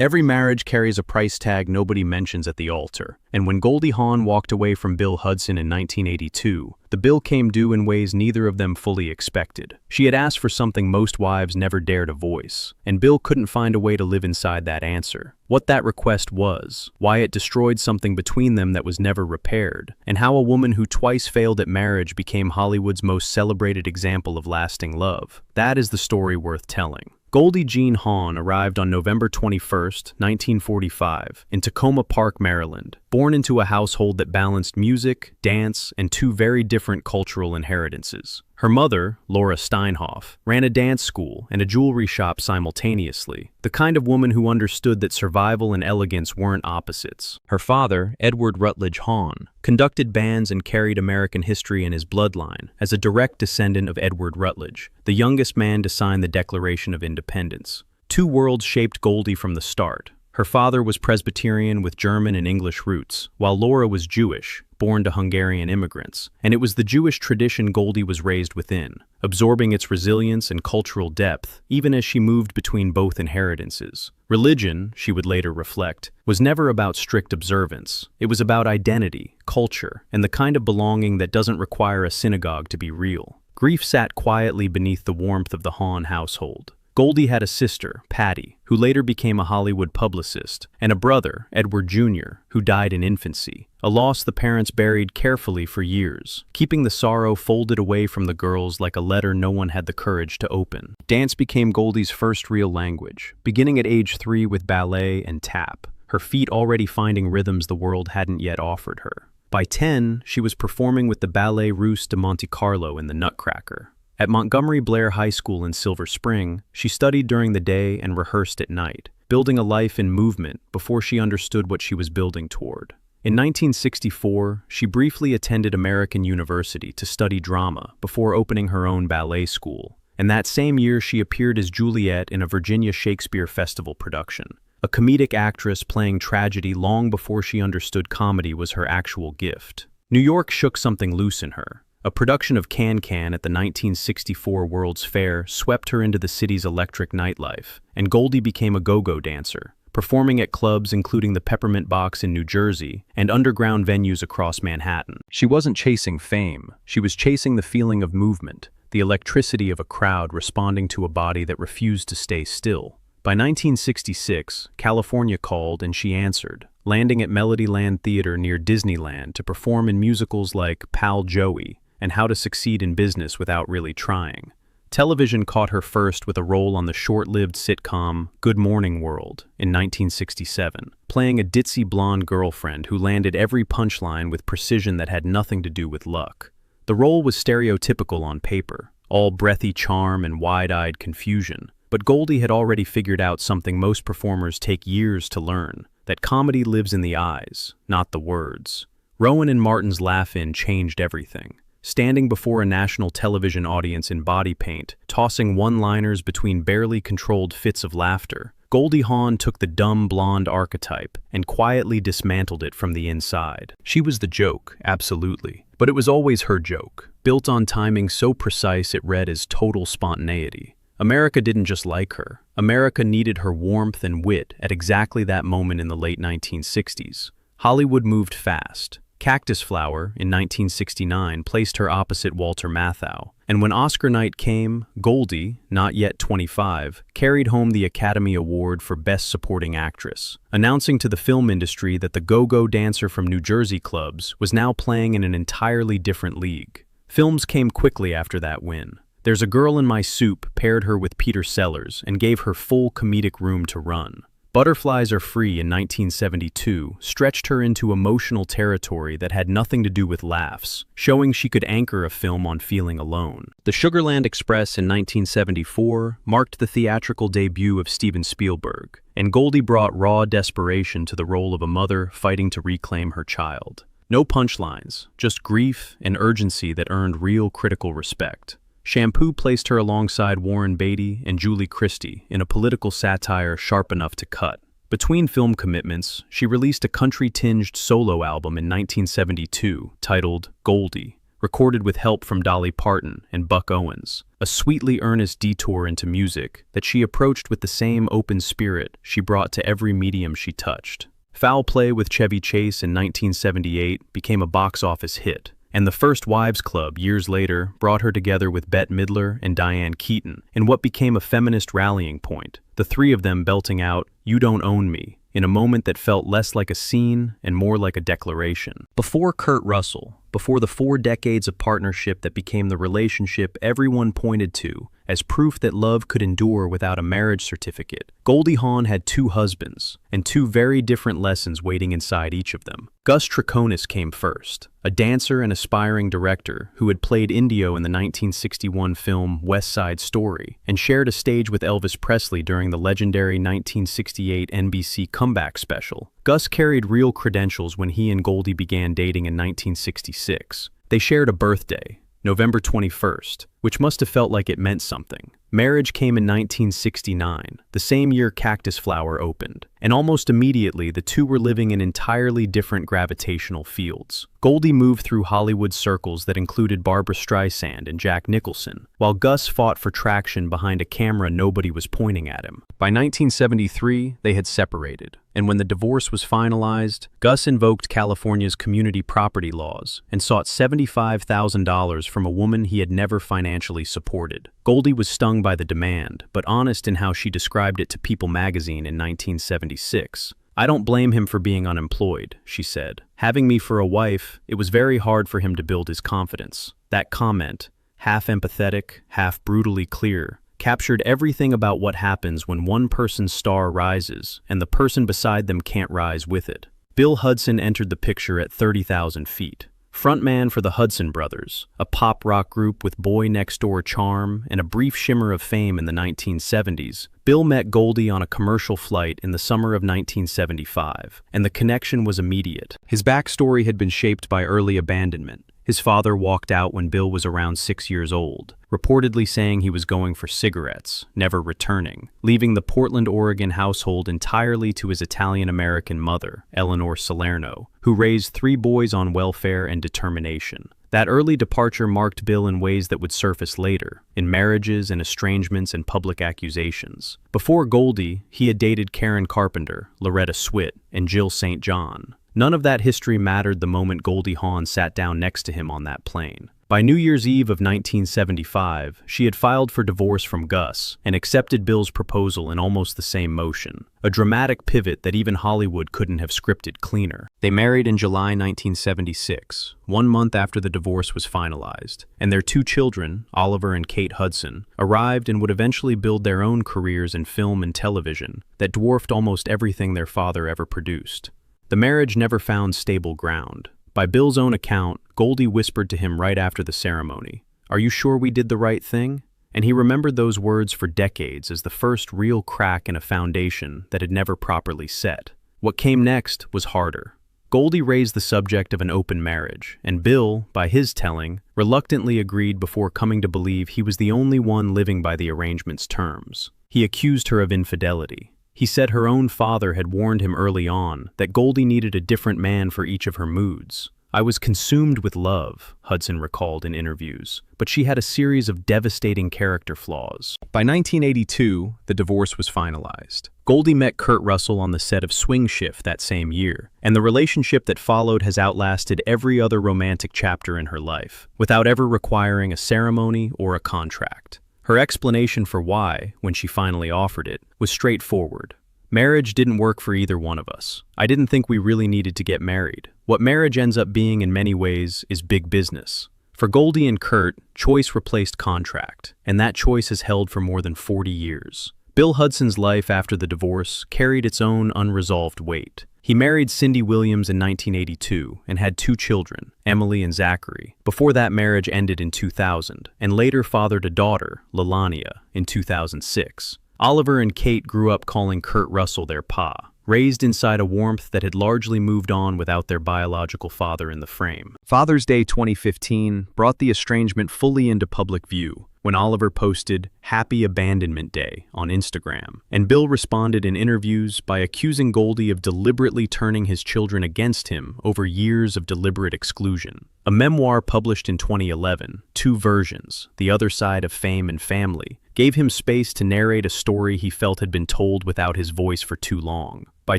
Every marriage carries a price tag nobody mentions at the altar, and when Goldie Hawn walked away from Bill Hudson in 1982, the bill came due in ways neither of them fully expected. She had asked for something most wives never dare to voice, and Bill couldn't find a way to live inside that answer. What that request was, why it destroyed something between them that was never repaired, and how a woman who twice failed at marriage became Hollywood's most celebrated example of lasting love. That is the story worth telling. Goldie Jean Hawn arrived on November 21, 1945, in Tacoma Park, Maryland, born into a household that balanced music, dance, and two very different cultural inheritances. Her mother, Laura Steinhoff, ran a dance school and a jewelry shop simultaneously, the kind of woman who understood that survival and elegance weren't opposites. Her father, Edward Rutledge Hawn, conducted bands and carried American history in his bloodline as a direct descendant of Edward Rutledge, the youngest man to sign the Declaration of Independence. Two worlds shaped Goldie from the start. Her father was Presbyterian with German and English roots, while Laura was Jewish, born to Hungarian immigrants, and it was the Jewish tradition Goldie was raised within, absorbing its resilience and cultural depth, even as she moved between both inheritances. Religion, she would later reflect, was never about strict observance. It was about identity, culture, and the kind of belonging that doesn't require a synagogue to be real. Grief sat quietly beneath the warmth of the Hawn household. Goldie had a sister, Patty, who later became a Hollywood publicist, and a brother, Edward Jr., who died in infancy, a loss the parents buried carefully for years, keeping the sorrow folded away from the girls like a letter no one had the courage to open. Dance became Goldie's first real language, beginning at age 3 with ballet and tap, her feet already finding rhythms the world hadn't yet offered her. By 10, she was performing with the Ballet Russe de Monte Carlo in the Nutcracker. At Montgomery Blair High School in Silver Spring, she studied during the day and rehearsed at night, building a life in movement before she understood what she was building toward. In 1964, she briefly attended American University to study drama before opening her own ballet school, and that same year she appeared as Juliet in a Virginia Shakespeare Festival production, a comedic actress playing tragedy long before she understood comedy was her actual gift. New York shook something loose in her. A production of Can-Can at the 1964 World's Fair swept her into the city's electric nightlife, and Goldie became a go-go dancer, performing at clubs including the Peppermint Box in New Jersey and underground venues across Manhattan. She wasn't chasing fame, she was chasing the feeling of movement, the electricity of a crowd responding to a body that refused to stay still. By 1966, California called and she answered, landing at Melodyland Theater near Disneyland to perform in musicals like Pal Joey and How to Succeed in Business Without Really Trying. Television caught her first with a role on the short-lived sitcom Good Morning World in 1967, playing a ditzy blonde girlfriend who landed every punchline with precision that had nothing to do with luck. The role was stereotypical on paper, all breathy charm and wide-eyed confusion, but Goldie had already figured out something most performers take years to learn, that comedy lives in the eyes, not the words. Rowan and Martin's laugh-in changed everything. Standing before a national television audience in body paint, tossing one-liners between barely controlled fits of laughter, Goldie Hawn took the dumb blonde archetype and quietly dismantled it from the inside. She was the joke, absolutely, but it was always her joke, built on timing so precise it read as total spontaneity. America didn't just like her. America needed her warmth and wit at exactly that moment in the late 1960s. Hollywood moved fast. Cactus Flower, in 1969, placed her opposite Walter Matthau, and when Oscar night came, Goldie, not yet 25, carried home the Academy Award for Best Supporting Actress, announcing to the film industry that the go-go dancer from New Jersey clubs was now playing in an entirely different league. Films came quickly after that win. There's a Girl in My Soup paired her with Peter Sellers and gave her full comedic room to run. Butterflies Are Free in 1972 stretched her into emotional territory that had nothing to do with laughs, showing she could anchor a film on feeling alone. The Sugarland Express in 1974 marked the theatrical debut of Steven Spielberg, and Goldie brought raw desperation to the role of a mother fighting to reclaim her child. No punchlines, just grief and urgency that earned real critical respect. Shampoo placed her alongside Warren Beatty and Julie Christie in a political satire sharp enough to cut. Between film commitments, she released a country-tinged solo album in 1972 titled Goldie, recorded with help from Dolly Parton and Buck Owens, a sweetly earnest detour into music that she approached with the same open spirit she brought to every medium she touched. Foul Play with Chevy Chase in 1978 became a box office hit, and The First Wives Club years later brought her together with Bette Midler and Diane Keaton in what became a feminist rallying point, the three of them belting out "You Don't Own Me" in a moment that felt less like a scene and more like a declaration. Before Kurt Russell, before the 4 decades of partnership that became the relationship everyone pointed to as proof that love could endure without a marriage certificate, Goldie Hawn had 2 husbands, and 2 very different lessons waiting inside each of them. Gus Triconis came first, a dancer and aspiring director who had played Indio in the 1961 film West Side Story and shared a stage with Elvis Presley during the legendary 1968 NBC comeback special. Gus carried real credentials when he and Goldie began dating in 1966. They shared a birthday, November 21st, which must have felt like it meant something. Marriage came in 1969, the same year Cactus Flower opened, and almost immediately the two were living in entirely different gravitational fields. Goldie moved through Hollywood circles that included Barbra Streisand and Jack Nicholson, while Gus fought for traction behind a camera nobody was pointing at him. By 1973, they had separated, and when the divorce was finalized, Gus invoked California's community property laws and sought $75,000 from a woman he had never financially supported. Goldie was stung by the demand, but honest in how she described it to People magazine in 1976. "I don't blame him for being unemployed," she said. "Having me for a wife, it was very hard for him to build his confidence." That comment, half empathetic, half brutally clear, captured everything about what happens when one person's star rises and the person beside them can't rise with it. Bill Hudson entered the picture at 30,000 feet. Frontman for the Hudson Brothers, a pop-rock group with boy-next-door charm and a brief shimmer of fame in the 1970s, Bill met Goldie on a commercial flight in the summer of 1975, and the connection was immediate. His backstory had been shaped by early abandonment. His father walked out when Bill was around 6 years old, reportedly saying he was going for cigarettes, never returning, leaving the Portland, Oregon household entirely to his Italian-American mother, Eleanor Salerno, who raised 3 boys on welfare and determination. That early departure marked Bill in ways that would surface later, in marriages and estrangements and public accusations. Before Goldie, he had dated Karen Carpenter, Loretta Swit, and Jill St. John. None of that history mattered the moment Goldie Hawn sat down next to him on that plane. By New Year's Eve of 1975, she had filed for divorce from Gus and accepted Bill's proposal in almost the same motion, a dramatic pivot that even Hollywood couldn't have scripted cleaner. They married in July 1976, 1 month after the divorce was finalized, and their 2 children, Oliver and Kate Hudson, arrived and would eventually build their own careers in film and television that dwarfed almost everything their father ever produced. The marriage never found stable ground. By Bill's own account, Goldie whispered to him right after the ceremony, "Are you sure we did the right thing?" And he remembered those words for decades as the first real crack in a foundation that had never properly set. What came next was harder. Goldie raised the subject of an open marriage, and Bill, by his telling, reluctantly agreed before coming to believe he was the only one living by the arrangement's terms. He accused her of infidelity. He said her own father had warned him early on that Goldie needed a different man for each of her moods. "I was consumed with love," Hudson recalled in interviews, but she had a series of devastating character flaws. By 1982, the divorce was finalized. Goldie met Kurt Russell on the set of Swing Shift that same year, and the relationship that followed has outlasted every other romantic chapter in her life, without ever requiring a ceremony or a contract. Her explanation for why, when she finally offered it, was straightforward. "Marriage didn't work for either one of us. I didn't think we really needed to get married. What marriage ends up being in many ways is big business." For Goldie and Kurt, choice replaced contract, and that choice has held for more than 40 years. Bill Hudson's life after the divorce carried its own unresolved weight. He married Cindy Williams in 1982 and had 2 children, Emily and Zachary. Before that marriage ended in 2000, and later fathered a daughter, Lelania, in 2006. Oliver and Kate grew up calling Kurt Russell their pa, raised inside a warmth that had largely moved on without their biological father in the frame. Father's Day 2015 brought the estrangement fully into public view, when Oliver posted "Happy Abandonment Day" on Instagram, and Bill responded in interviews by accusing Goldie of deliberately turning his children against him over years of deliberate exclusion. A memoir published in 2011, Two Versions, The Other Side of Fame and Family, gave him space to narrate a story he felt had been told without his voice for too long. By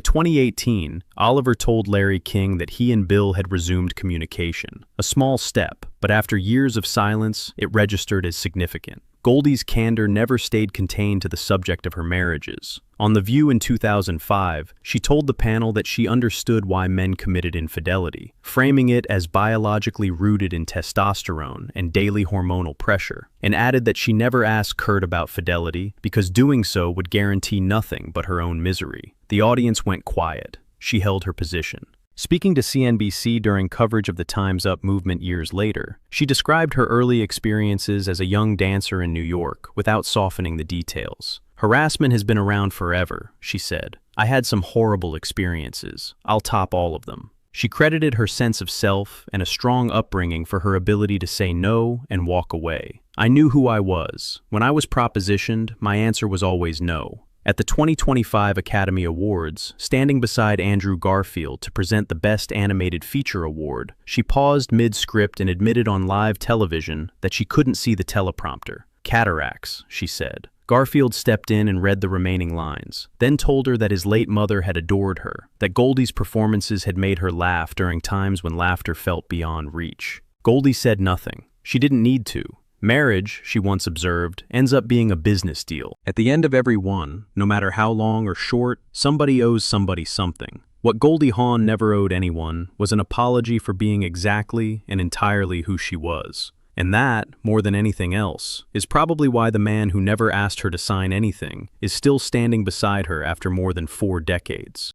2018, Oliver told Larry King that he and Bill had resumed communication. A small step, but after years of silence, it registered as significant. Goldie's candor never stayed contained to the subject of her marriages. On The View in 2005, she told the panel that she understood why men committed infidelity, framing it as biologically rooted in testosterone and daily hormonal pressure, and added that she never asked Kurt about fidelity because doing so would guarantee nothing but her own misery. The audience went quiet. She held her position. Speaking to CNBC during coverage of the Time's Up movement years later, she described her early experiences as a young dancer in New York without softening the details. "Harassment has been around forever," she said. "I had some horrible experiences. I'll top all of them." She credited her sense of self and a strong upbringing for her ability to say no and walk away. "I knew who I was. When I was propositioned, my answer was always no." At the 2025 Academy Awards, standing beside Andrew Garfield to present the Best Animated Feature Award, she paused mid-script and admitted on live television that she couldn't see the teleprompter. "Cataracts," she said. Garfield stepped in and read the remaining lines, then told her that his late mother had adored her, that Goldie's performances had made her laugh during times when laughter felt beyond reach. Goldie said nothing. She didn't need to. Marriage, she once observed, ends up being a business deal. At the end of every one, no matter how long or short, somebody owes somebody something. What Goldie Hawn never owed anyone was an apology for being exactly and entirely who she was. And that, more than anything else, is probably why the man who never asked her to sign anything is still standing beside her after more than 4 decades.